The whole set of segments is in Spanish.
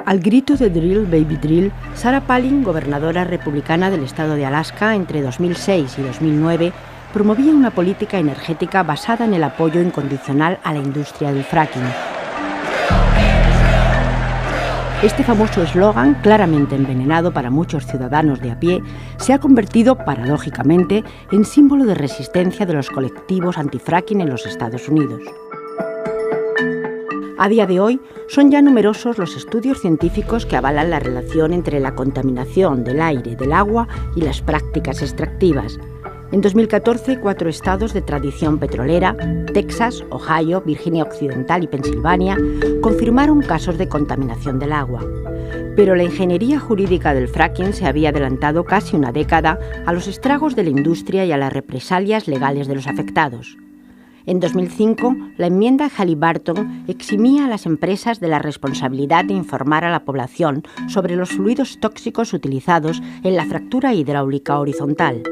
Al grito de Drill, Baby Drill, Sarah Palin, gobernadora republicana del estado de Alaska entre 2006 y 2009, promovía una política energética basada en el apoyo incondicional a la industria del fracking. Este famoso eslogan, claramente envenenado para muchos ciudadanos de a pie, se ha convertido, paradójicamente, en símbolo de resistencia de los colectivos antifracking en los Estados Unidos. A día de hoy, son ya numerosos los estudios científicos que avalan la relación entre la contaminación del aire, del agua y las prácticas extractivas. En 2014, 4 estados de tradición petrolera, Texas, Ohio, Virginia Occidental y Pensilvania, confirmaron casos de contaminación del agua. Pero la ingeniería jurídica del fracking se había adelantado casi una década a los estragos de la industria y a las represalias legales de los afectados. En 2005, la enmienda Halliburton eximía a las empresas de la responsabilidad de informar a la población sobre los fluidos tóxicos utilizados en la fractura hidráulica horizontal.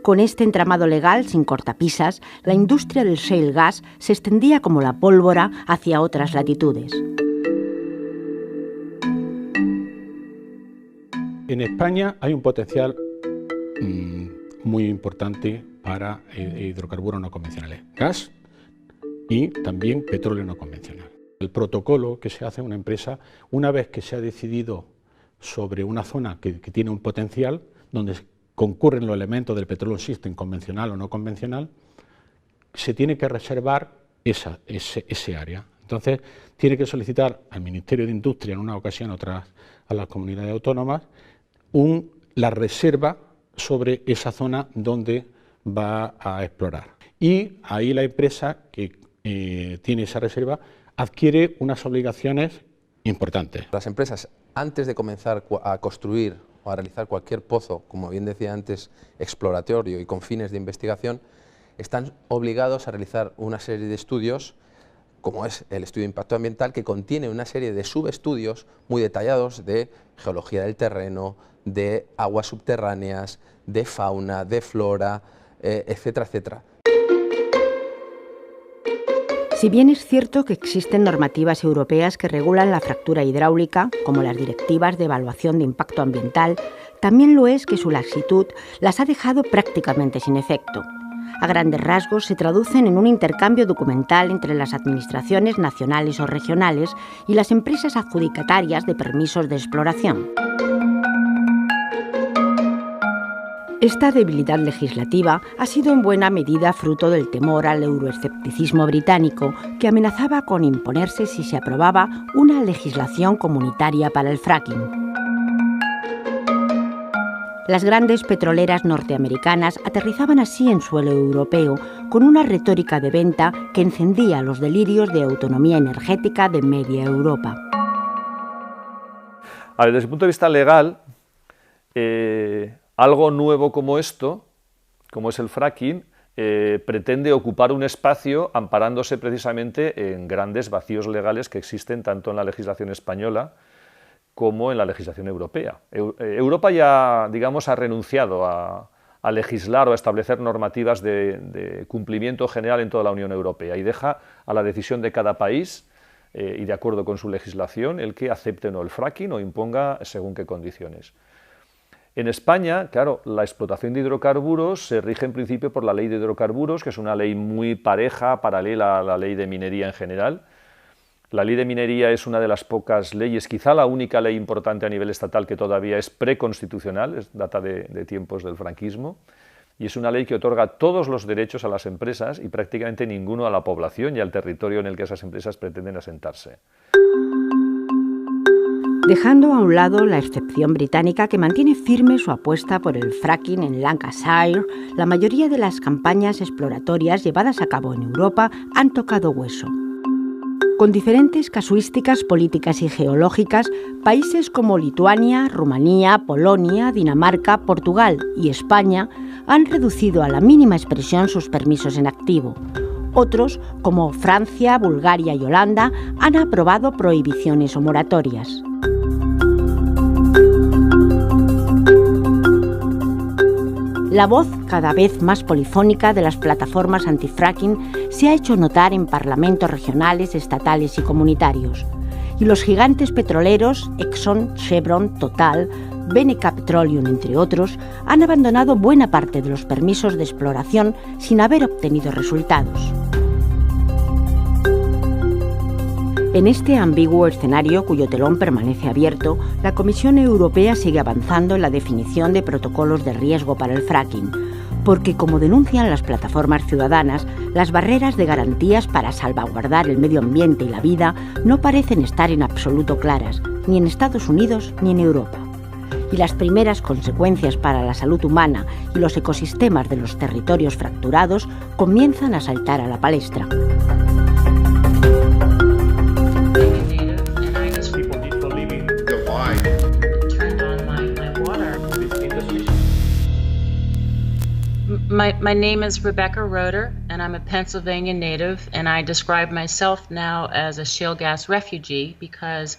Con este entramado legal sin cortapisas, la industria del shale gas se extendía como la pólvora hacia otras latitudes. En España hay un potencial muy importante para hidrocarburos no convencionales, gas y también petróleo no convencional. El protocolo que se hace en una empresa, una vez que se ha decidido sobre una zona que tiene un potencial, donde concurren los elementos del petróleo system convencional o no convencional, se tiene que reservar ese área. Entonces, tiene que solicitar al Ministerio de Industria, en una ocasión, otras a las comunidades autónomas, la reserva sobre esa zona donde va a explorar. Y ahí la empresa que tiene esa reserva adquiere unas obligaciones importantes. Las empresas, antes de comenzar a construir o a realizar cualquier pozo, como bien decía antes, exploratorio y con fines de investigación, están obligados a realizar una serie de estudios, como es el estudio de impacto ambiental, que contiene una serie de subestudios muy detallados de geología del terreno, de aguas subterráneas, de fauna, de flora, etcétera, etcétera. Si bien es cierto que existen normativas europeas que regulan la fractura hidráulica, como las directivas de evaluación de impacto ambiental, también lo es que su laxitud las ha dejado prácticamente sin efecto. A grandes rasgos se traducen en un intercambio documental entre las administraciones nacionales o regionales y las empresas adjudicatarias de permisos de exploración. Esta debilidad legislativa ha sido en buena medida fruto del temor al euroescepticismo británico, que amenazaba con imponerse si se aprobaba una legislación comunitaria para el fracking. Las grandes petroleras norteamericanas aterrizaban así en suelo europeo, con una retórica de venta que encendía los delirios de autonomía energética de media Europa. A ver, desde el punto de vista legal, algo nuevo como esto, como es el fracking, pretende ocupar un espacio amparándose precisamente en grandes vacíos legales que existen tanto en la legislación española como en la legislación europea. Europa ya, digamos, ha renunciado a legislar o a establecer normativas de cumplimiento general en toda la Unión Europea y deja a la decisión de cada país y de acuerdo con su legislación el que acepte o no el fracking o imponga según qué condiciones. En España, claro, la explotación de hidrocarburos se rige en principio por la ley de hidrocarburos, que es una ley muy pareja, paralela a la ley de minería en general. La ley de minería es una de las pocas leyes, quizá la única ley importante a nivel estatal que todavía es preconstitucional, data de tiempos del franquismo, y es una ley que otorga todos los derechos a las empresas y prácticamente ninguno a la población y al territorio en el que esas empresas pretenden asentarse. Dejando a un lado la excepción británica que mantiene firme su apuesta por el fracking en Lancashire, la mayoría de las campañas exploratorias llevadas a cabo en Europa han tocado hueso. Con diferentes casuísticas políticas y geológicas, países como Lituania, Rumanía, Polonia, Dinamarca, Portugal y España han reducido a la mínima expresión sus permisos en activo. Otros, como Francia, Bulgaria y Holanda, han aprobado prohibiciones o moratorias. La voz cada vez más polifónica de las plataformas antifracking se ha hecho notar en parlamentos regionales, estatales y comunitarios. y los gigantes petroleros Exxon, Chevron, Total, BNK Petroleum, entre otros, han abandonado buena parte de los permisos de exploración sin haber obtenido resultados. En este ambiguo escenario, cuyo telón permanece abierto, la Comisión Europea sigue avanzando en la definición de protocolos de riesgo para el fracking, porque, como denuncian las plataformas ciudadanas, las barreras de garantías para salvaguardar el medio ambiente y la vida no parecen estar en absoluto claras, ni en Estados Unidos ni en Europa. Y las primeras consecuencias para la salud humana y los ecosistemas de los territorios fracturados comienzan a saltar a la palestra. My name is Rebecca Roeder, and I'm a Pennsylvania native, and I describe myself now as a shale gas refugee because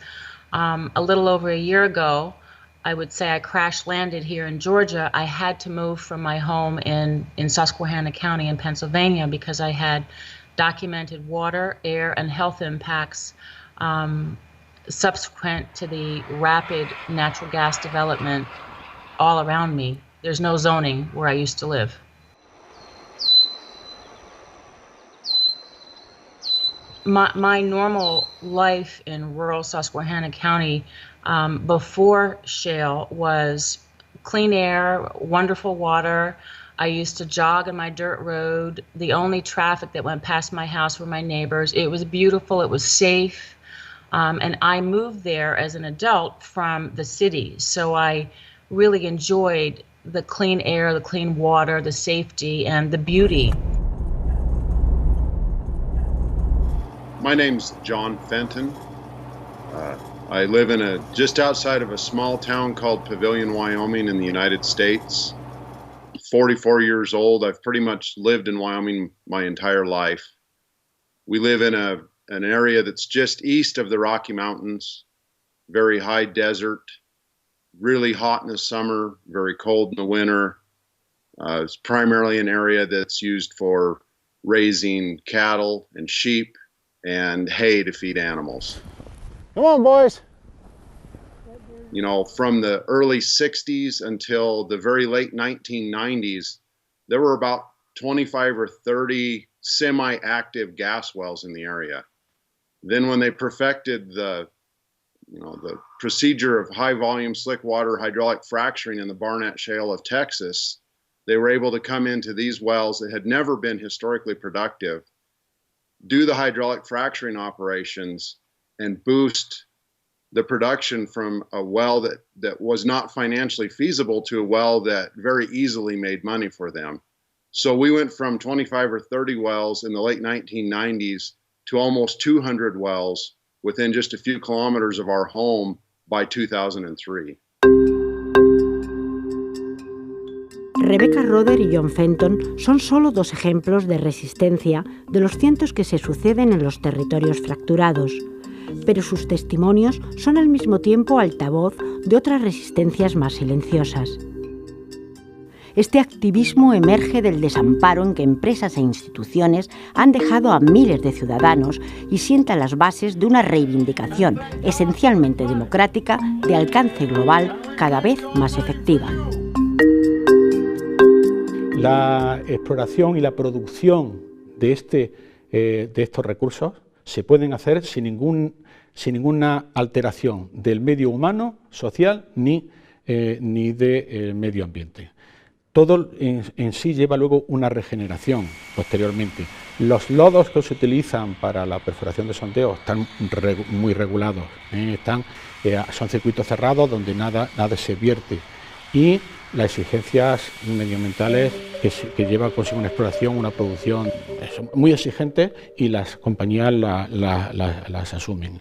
a little over a year ago, I would say I crash landed here in Georgia. I had to move from my home in Susquehanna County in Pennsylvania because I had documented water, air, and health impacts subsequent to the rapid natural gas development all around me. There's no zoning where I used to live. My normal life in rural Susquehanna County before shale was clean air, wonderful water. I used to jog on my dirt road. The only traffic that went past my house were my neighbors. It was beautiful. It was safe. And I moved there as an adult from the city. So I really enjoyed the clean air, the clean water, the safety, and the beauty. My name's John Fenton. I live in just outside of a small town called Pavilion, Wyoming in the United States. 44 years old. I've pretty much lived in Wyoming my entire life. We live in an area that's just east of the Rocky Mountains, very high desert, really hot in the summer, very cold in the winter. It's primarily an area that's used for raising cattle and sheep and hay to feed animals. Come on, boys. You know, from the early 60s until the very late 1990s, there were about 25 or 30 semi-active gas wells in the area. Then when they perfected the procedure of high volume slick water hydraulic fracturing in the Barnett Shale of Texas, they were able to come into these wells that had never been historically productive, do the hydraulic fracturing operations, and boost the production from a well that was not financially feasible to a well that very easily made money for them. So we went from 25 or 30 wells in the late 1990s to almost 200 wells within just a few kilometers of our home by 2003. Rebecca Roeder y John Fenton son solo dos ejemplos de resistencia de los cientos que se suceden en los territorios fracturados, pero sus testimonios son al mismo tiempo altavoz de otras resistencias más silenciosas. Este activismo emerge del desamparo en que empresas e instituciones han dejado a miles de ciudadanos y sienta las bases de una reivindicación esencialmente democrática de alcance global cada vez más efectiva. La exploración y la producción de estos recursos se pueden hacer sin ninguna alteración del medio humano, social, ni del medio ambiente. Todo en sí lleva luego una regeneración posteriormente. Los lodos que se utilizan para la perforación de sondeos están muy regulados, son circuitos cerrados donde nada se vierte, y las exigencias medioambientales que lleva consigo una exploración, una producción son muy exigentes, y las compañías las asumen.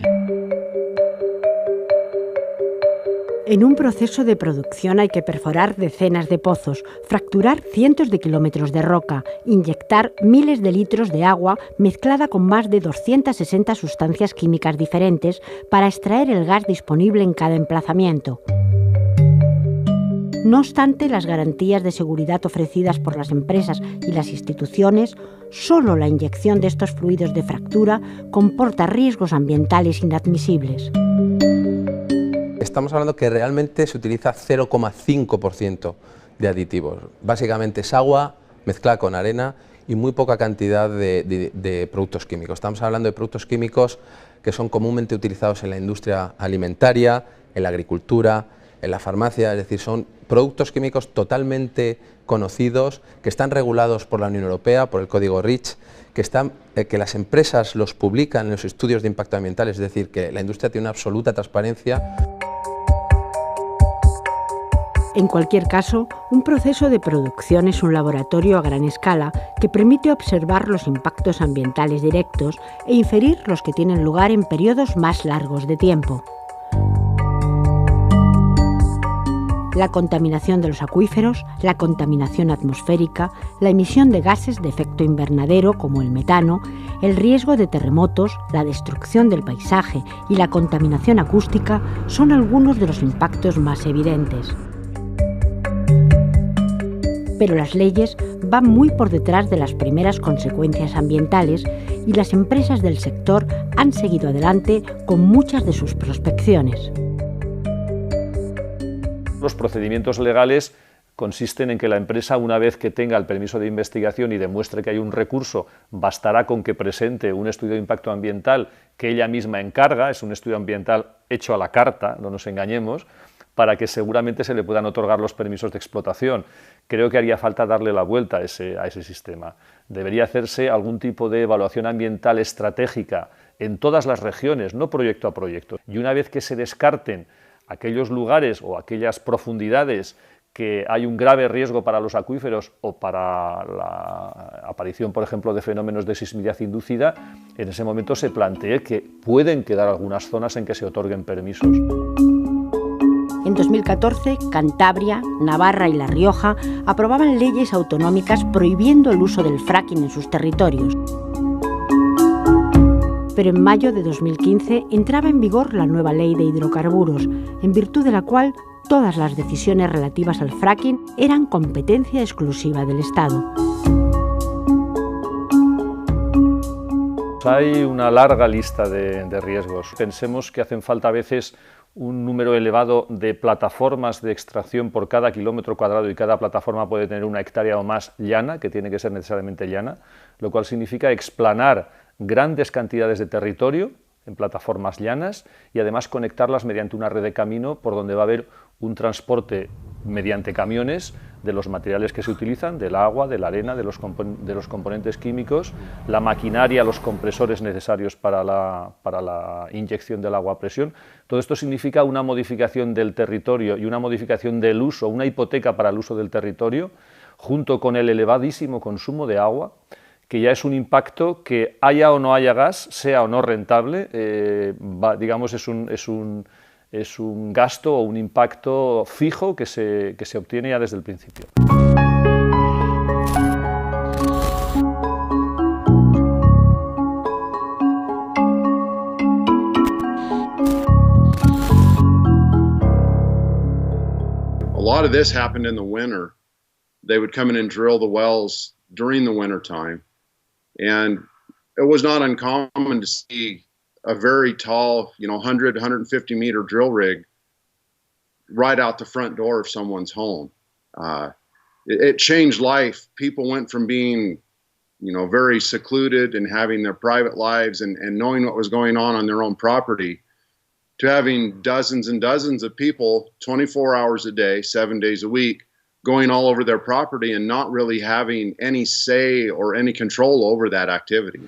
En un proceso de producción hay que perforar decenas de pozos, fracturar cientos de kilómetros de roca, inyectar miles de litros de agua mezclada con más de 260 sustancias químicas diferentes para extraer el gas disponible en cada emplazamiento. No obstante las garantías de seguridad ofrecidas por las empresas y las instituciones, solo la inyección de estos fluidos de fractura comporta riesgos ambientales inadmisibles. Estamos hablando que realmente se utiliza 0,5% de aditivos. Básicamente es agua mezclada con arena y muy poca cantidad de productos químicos. Estamos hablando de productos químicos que son comúnmente utilizados en la industria alimentaria, en la agricultura, en la farmacia, es decir, son productos químicos totalmente conocidos, que están regulados por la Unión Europea, por el código REACH, que las empresas los publican en los estudios de impacto ambiental, es decir, que la industria tiene una absoluta transparencia. En cualquier caso, un proceso de producción es un laboratorio a gran escala que permite observar los impactos ambientales directos e inferir los que tienen lugar en periodos más largos de tiempo. La contaminación de los acuíferos, la contaminación atmosférica, la emisión de gases de efecto invernadero como el metano, el riesgo de terremotos, la destrucción del paisaje y la contaminación acústica son algunos de los impactos más evidentes. Pero las leyes van muy por detrás de las primeras consecuencias ambientales y las empresas del sector han seguido adelante con muchas de sus prospecciones. Los procedimientos legales consisten en que la empresa, una vez que tenga el permiso de investigación y demuestre que hay un recurso, bastará con que presente un estudio de impacto ambiental que ella misma encarga, es un estudio ambiental hecho a la carta, no nos engañemos, para que seguramente se le puedan otorgar los permisos de explotación. Creo que haría falta darle la vuelta a ese sistema. Debería hacerse algún tipo de evaluación ambiental estratégica en todas las regiones, no proyecto a proyecto. Y una vez que se descarten aquellos lugares o aquellas profundidades que hay un grave riesgo para los acuíferos o para la aparición, por ejemplo, de fenómenos de sismicidad inducida, en ese momento se plantee que pueden quedar algunas zonas en que se otorguen permisos. En 2014, Cantabria, Navarra y La Rioja aprobaban leyes autonómicas prohibiendo el uso del fracking en sus territorios. Pero en mayo de 2015 entraba en vigor la nueva ley de hidrocarburos, en virtud de la cual todas las decisiones relativas al fracking eran competencia exclusiva del Estado. Hay una larga lista de riesgos. Pensemos que hacen falta a veces un número elevado de plataformas de extracción por cada kilómetro cuadrado y cada plataforma puede tener 1 hectárea o más llana, que tiene que ser necesariamente llana, lo cual significa explanar grandes cantidades de territorio en plataformas llanas y además conectarlas mediante una red de camino por donde va a haber un transporte mediante camiones de los materiales que se utilizan, del agua, de la arena, de los componentes químicos, la maquinaria, los compresores necesarios para la inyección del agua a presión. Todo esto significa una modificación del territorio y una modificación del uso, una hipoteca para el uso del territorio, junto con el elevadísimo consumo de agua, que ya es un impacto que haya o no haya gas, sea o no rentable, digamos es un gasto o un impacto fijo que se obtiene ya desde el principio. A lot of this happened in the winter. They would come in and drill the wells during the winter time. And it was not uncommon to see a very tall, 100, 150 meter drill rig right out the front door of someone's home. It changed life. People went from being, very secluded and having their private lives and knowing what was going on their own property to having dozens and dozens of people 24 hours a day, 7 days a week, going all over their property and not really having any say or any control over that activity.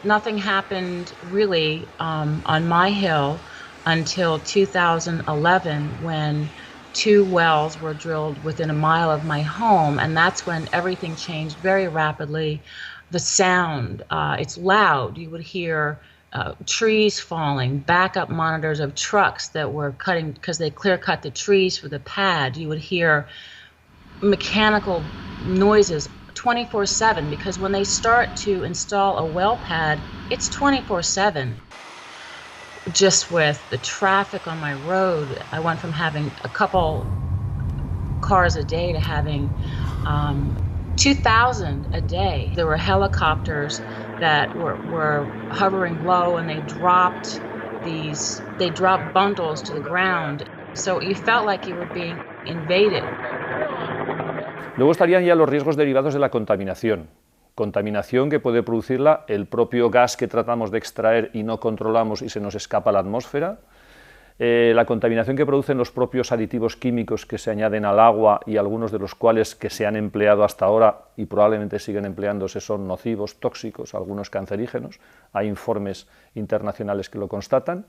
Nothing happened really on my hill until 2011 when 2 wells were drilled within a mile of my home, and that's when everything changed very rapidly. The sound, it's loud. You would hear trees falling, backup monitors of trucks that were cutting because they clear cut the trees for the pad. You would hear mechanical noises 24/7 because when they start to install a well pad, it's 24/7. just with the traffic on my road, I went from having a couple cars a day to having 2,000 a day. There were helicopters that were hovering low, and they dropped bundles to the ground. So you felt like you were being invaded. Luego estarían ya los riesgos derivados de la contaminación. Contaminación que puede producirla el propio gas que tratamos de extraer y no controlamos y se nos escapa a la atmósfera. La contaminación que producen los propios aditivos químicos que se añaden al agua y algunos de los cuales que se han empleado hasta ahora y probablemente siguen empleándose son nocivos, tóxicos, algunos cancerígenos. Hay informes internacionales que lo constatan.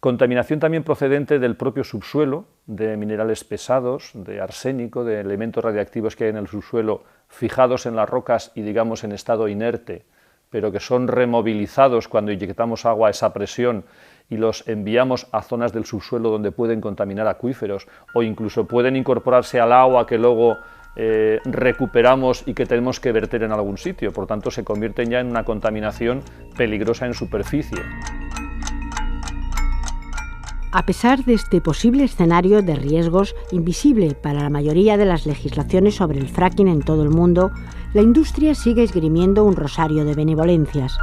Contaminación también procedente del propio subsuelo, de minerales pesados, de arsénico, de elementos radiactivos que hay en el subsuelo fijados en las rocas y digamos en estado inerte, pero que son removilizados cuando inyectamos agua a esa presión y los enviamos a zonas del subsuelo donde pueden contaminar acuíferos o incluso pueden incorporarse al agua que luego recuperamos y que tenemos que verter en algún sitio. Por tanto, se convierten ya en una contaminación peligrosa en superficie. A pesar de este posible escenario de riesgos invisible para la mayoría de las legislaciones sobre el fracking en todo el mundo, la industria sigue esgrimiendo un rosario de benevolencias.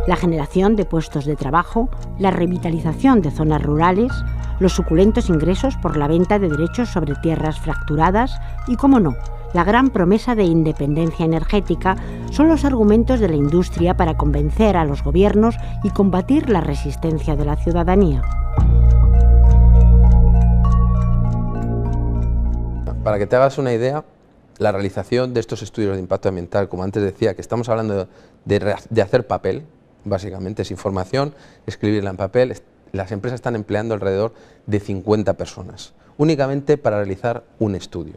La generación de puestos de trabajo, la revitalización de zonas rurales, los suculentos ingresos por la venta de derechos sobre tierras fracturadas y, cómo no, la gran promesa de independencia energética son los argumentos de la industria para convencer a los gobiernos y combatir la resistencia de la ciudadanía. Para que te hagas una idea, la realización de estos estudios de impacto ambiental, como antes decía, que estamos hablando de hacer papel, básicamente es información, escribirla en papel, las empresas están empleando alrededor de 50 personas, únicamente para realizar un estudio.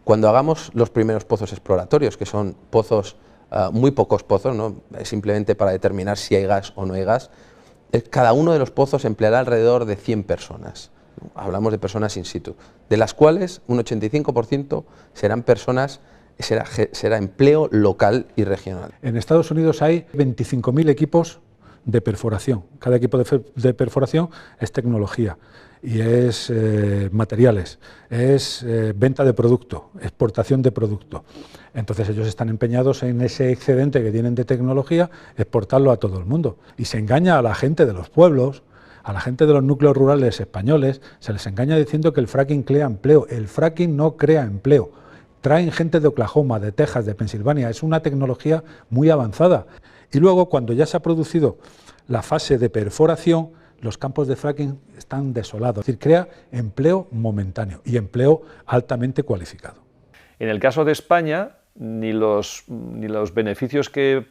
Cuando hagamos los primeros pozos exploratorios, que son pozos, muy pocos pozos, ¿no? Simplemente para determinar si hay gas o no hay gas, cada uno de los pozos empleará alrededor de 100 personas. Hablamos de personas in situ, de las cuales un 85% serán personas, será empleo local y regional. En Estados Unidos hay 25.000 equipos de perforación. Cada equipo de perforación es tecnología y es materiales, es venta de producto, exportación de producto. Entonces ellos están empeñados en ese excedente que tienen de tecnología, exportarlo a todo el mundo. Y se engaña a la gente de los pueblos, a la gente de los núcleos rurales españoles, se les engaña diciendo que el fracking crea empleo. El fracking no crea empleo. Traen gente de Oklahoma, de Texas, de Pensilvania. Es una tecnología muy avanzada. Y luego, cuando ya se ha producido la fase de perforación, los campos de fracking están desolados. Es decir, crea empleo momentáneo y empleo altamente cualificado. En el caso de España, ni los beneficios que,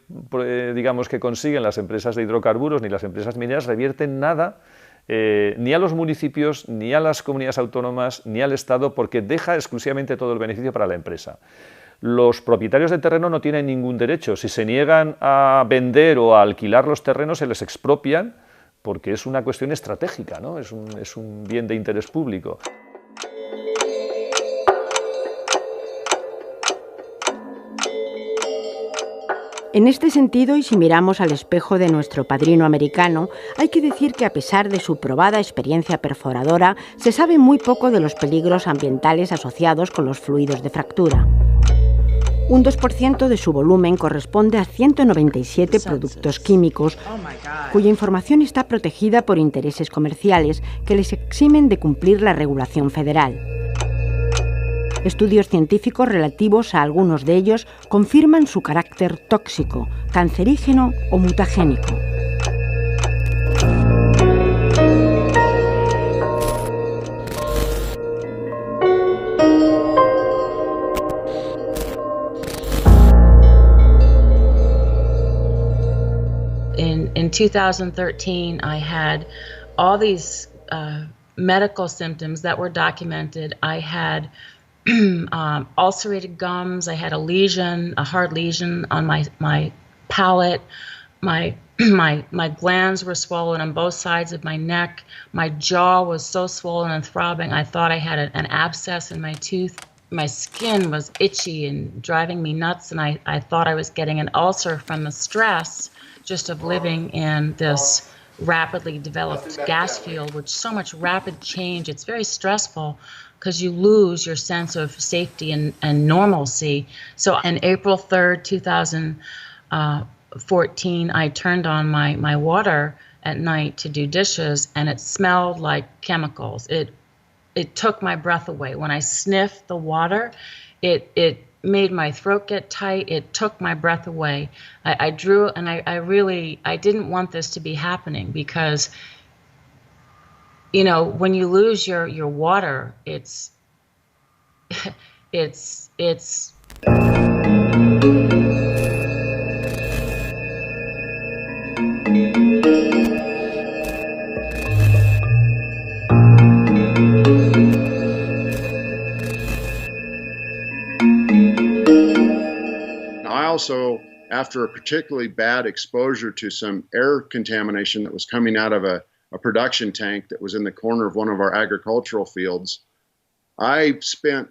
digamos, que consiguen las empresas de hidrocarburos ni las empresas mineras revierten nada ni a los municipios, ni a las comunidades autónomas, ni al Estado, porque deja exclusivamente todo el beneficio para la empresa. Los propietarios de terreno no tienen ningún derecho. Si se niegan a vender o a alquilar los terrenos, se les expropian, porque es una cuestión estratégica, ¿no? Es un bien de interés público. En este sentido, y si miramos al espejo de nuestro padrino americano, hay que decir que a pesar de su probada experiencia perforadora, se sabe muy poco de los peligros ambientales asociados con los fluidos de fractura. Un 2% de su volumen corresponde a 197 productos químicos, cuya información está protegida por intereses comerciales que les eximen de cumplir la regulación federal. Estudios científicos relativos a algunos de ellos confirman su carácter tóxico, cancerígeno o mutagénico. In 2013, I had all these medical symptoms that were documented. I had ulcerated gums. I had a lesion, a hard lesion on my palate. My glands were swollen on both sides of my neck. My jaw was so swollen and throbbing, I thought I had an abscess in my tooth. my skin was itchy and driving me nuts, and I thought I was getting an ulcer from the stress just of living in this rapidly developed gas field with so much rapid change. It's very stressful because you lose your sense of safety and normalcy. So on April 3rd, 2014, I turned on my water at night to do dishes, and it smelled like chemicals. It took my breath away. When I sniffed the water, it made my throat get tight. It took my breath away. I drew, and I didn't want this to be happening because, you know, when you lose your water, it's also, after a particularly bad exposure to some air contamination that was coming out of a production tank that was in the corner of one of our agricultural fields, I spent,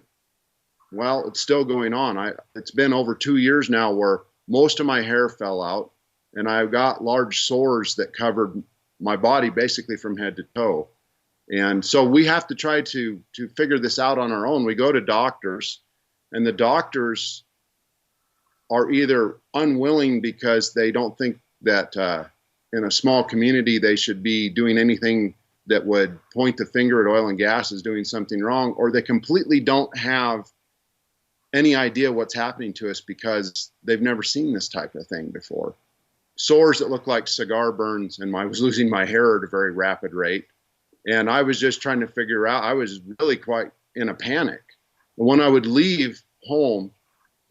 well, it's still going on. It's been over 2 years now where most of my hair fell out, and I got large sores that covered my body basically from head to toe. And so we have to try to figure this out on our own. We go to doctors, and the doctors are either unwilling because they don't think that in a small community they should be doing anything that would point the finger at oil and gas as doing something wrong, or they completely don't have any idea what's happening to us because they've never seen this type of thing before. Sores that look like cigar burns, and I was losing my hair at a very rapid rate. And I was just trying to figure out, I was really quite in a panic. When I would leave home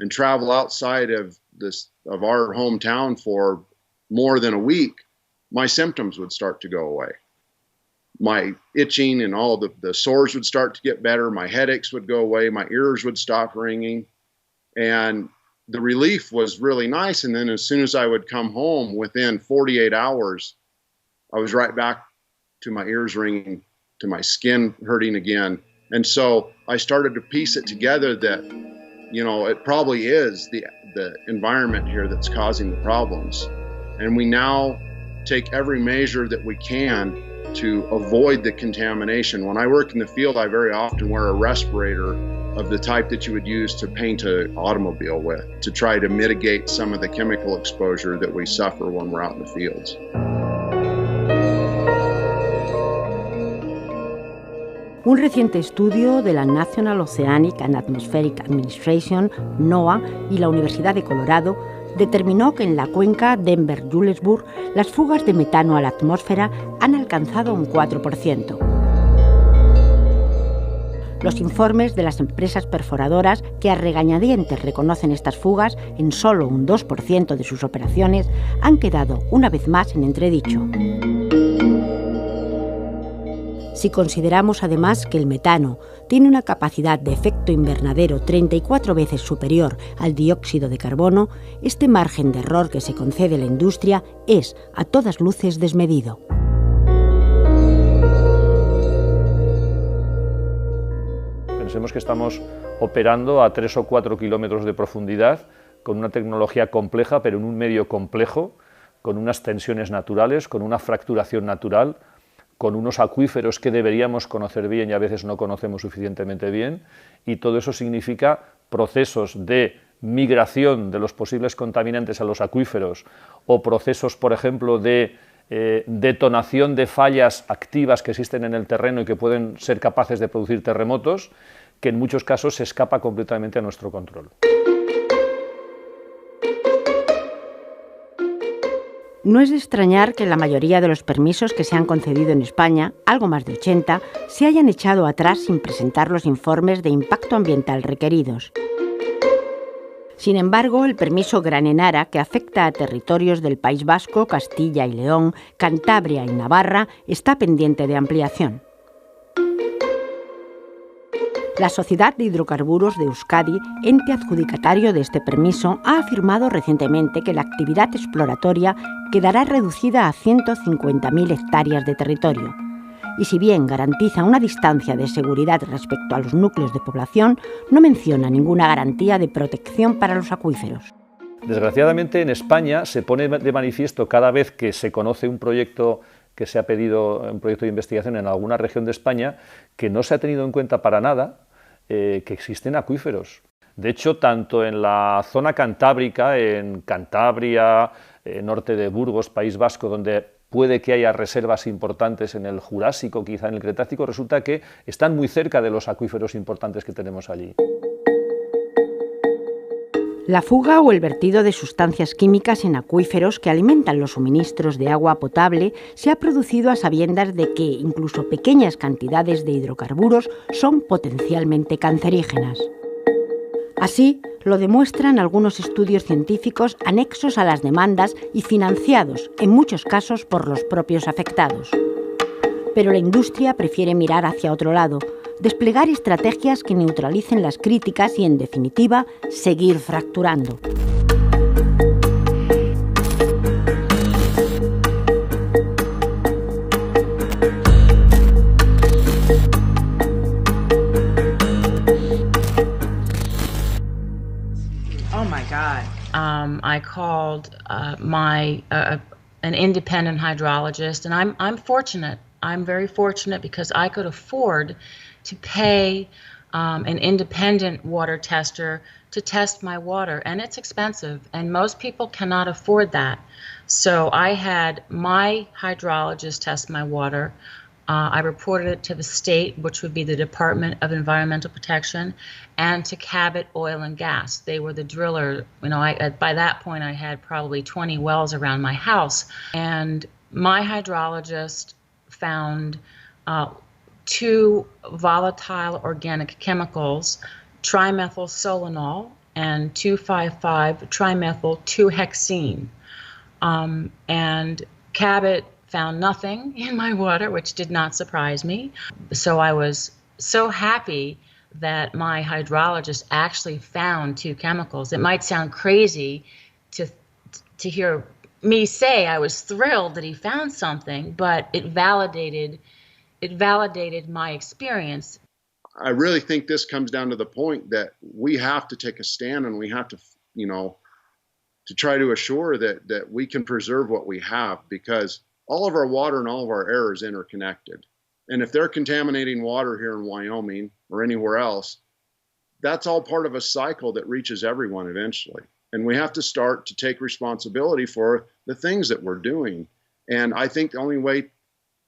and travel outside of our hometown for more than a week, my symptoms would start to go away. My itching and all the sores would start to get better. My headaches would go away. My ears would stop ringing. And the relief was really nice. And then as soon as I would come home, within 48 hours, I was right back to my ears ringing, to my skin hurting again. And so I started to piece it together that, you know, it probably is the environment here that's causing the problems. And we now take every measure that we can to avoid the contamination. When I work in the field, I very often wear a respirator of the type that you would use to paint an automobile with, to try to mitigate some of the chemical exposure that we suffer when we're out in the fields. Un reciente estudio de la National Oceanic and Atmospheric Administration, NOAA, y la Universidad de Colorado determinó que en la cuenca Denver-Julesburg las fugas de metano a la atmósfera han alcanzado un 4%. Los informes de las empresas perforadoras, que a regañadientes reconocen estas fugas en solo un 2% de sus operaciones, han quedado una vez más en entredicho. Si consideramos además que el metano tiene una capacidad de efecto invernadero 34 veces superior al dióxido de carbono, este margen de error que se concede a la industria es, a todas luces, desmedido. Pensemos que estamos operando a 3 o 4 kilómetros de profundidad con una tecnología compleja, pero en un medio complejo, con unas tensiones naturales, con una fracturación natural, con unos acuíferos que deberíamos conocer bien y a veces no conocemos suficientemente bien, y todo eso significa procesos de migración de los posibles contaminantes a los acuíferos o procesos, por ejemplo, de detonación de fallas activas que existen en el terreno y que pueden ser capaces de producir terremotos, que en muchos casos se escapa completamente a nuestro control. No es de extrañar que la mayoría de los permisos que se han concedido en España, algo más de 80, se hayan echado atrás sin presentar los informes de impacto ambiental requeridos. Sin embargo, el permiso Gran Enara, que afecta a territorios del País Vasco, Castilla y León, Cantabria y Navarra, está pendiente de ampliación. La Sociedad de Hidrocarburos de Euskadi, ente adjudicatario de este permiso, ha afirmado recientemente que la actividad exploratoria quedará reducida a 150.000 hectáreas de territorio. y si bien garantiza una distancia de seguridad respecto a los núcleos de población, no menciona ninguna garantía de protección para los acuíferos. Desgraciadamente, en España se pone de manifiesto cada vez que se conoce un proyecto que se ha pedido, un proyecto de investigación en alguna región de España, que no se ha tenido en cuenta para nada que existen acuíferos. De hecho, tanto en la zona cantábrica, en Cantabria, norte de Burgos, País Vasco, donde puede que haya reservas importantes en el Jurásico, quizá en el Cretácico, resulta que están muy cerca de los acuíferos importantes que tenemos allí. La fuga o el vertido de sustancias químicas en acuíferos que alimentan los suministros de agua potable se ha producido a sabiendas de que incluso pequeñas cantidades de hidrocarburos son potencialmente cancerígenas. Así lo demuestran algunos estudios científicos anexos a las demandas y financiados, en muchos casos, por los propios afectados. Pero la industria prefiere mirar hacia otro lado, desplegar estrategias que neutralicen las críticas y, en definitiva, seguir fracturando. Oh my God. I called an independent hydrologist, and I'm fortunate. I'm very fortunate because I could afford to pay an independent water tester to test my water, and it's expensive, and most people cannot afford that. So I had my hydrologist test my water. I reported it to the state, which would be the Department of Environmental Protection, and to Cabot Oil and Gas. They were the driller. You know, by that point I had probably 20 wells around my house, and my hydrologist found 2 volatile organic chemicals, trimethylsolanol and 2,5,5-trimethyl-2-hexene. And Cabot found nothing in my water, which did not surprise me. So I was so happy that my hydrologist actually found 2 chemicals. It might sound crazy to hear me say I was thrilled that he found something, but it validated my experience. I really think this comes down to the point that we have to take a stand, and we have to, to try to assure that we can preserve what we have, because all of our water and all of our air is interconnected. And if they're contaminating water here in Wyoming or anywhere else, that's all part of a cycle that reaches everyone eventually. And we have to start to take responsibility for the things that we're doing. And I think the only way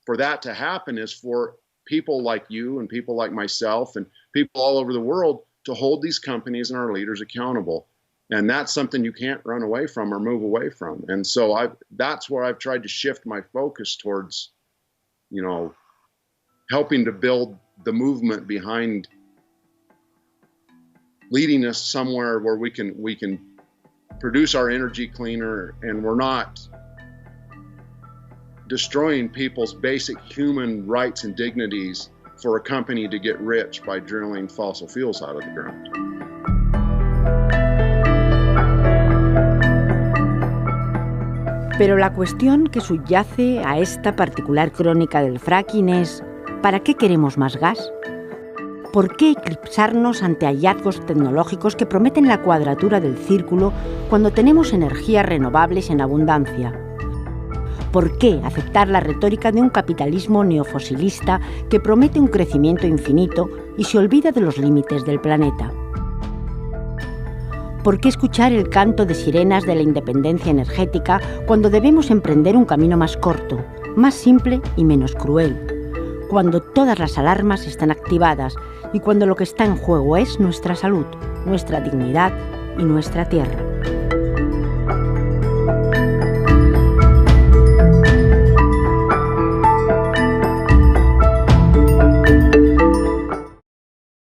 for that to happen is for people like you and people like myself and people all over the world to hold these companies and our leaders accountable. And that's something you can't run away from or move away from. And so that's where I've tried to shift my focus towards, helping to build the movement behind leading us somewhere where we can produce our energy cleaner, and we're not destroying people's basic human rights and dignities for a company to get rich by drilling fossil fuels out of the ground. Pero la cuestión que subyace a esta particular crónica del fracking es: ¿para qué queremos más gas? ¿Por qué eclipsarnos ante hallazgos tecnológicos que prometen la cuadratura del círculo cuando tenemos energías renovables en abundancia? ¿Por qué aceptar la retórica de un capitalismo neofosilista que promete un crecimiento infinito y se olvida de los límites del planeta? ¿Por qué escuchar el canto de sirenas de la independencia energética cuando debemos emprender un camino más corto, más simple y menos cruel? Cuando todas las alarmas están activadas y cuando lo que está en juego es nuestra salud, nuestra dignidad y nuestra tierra.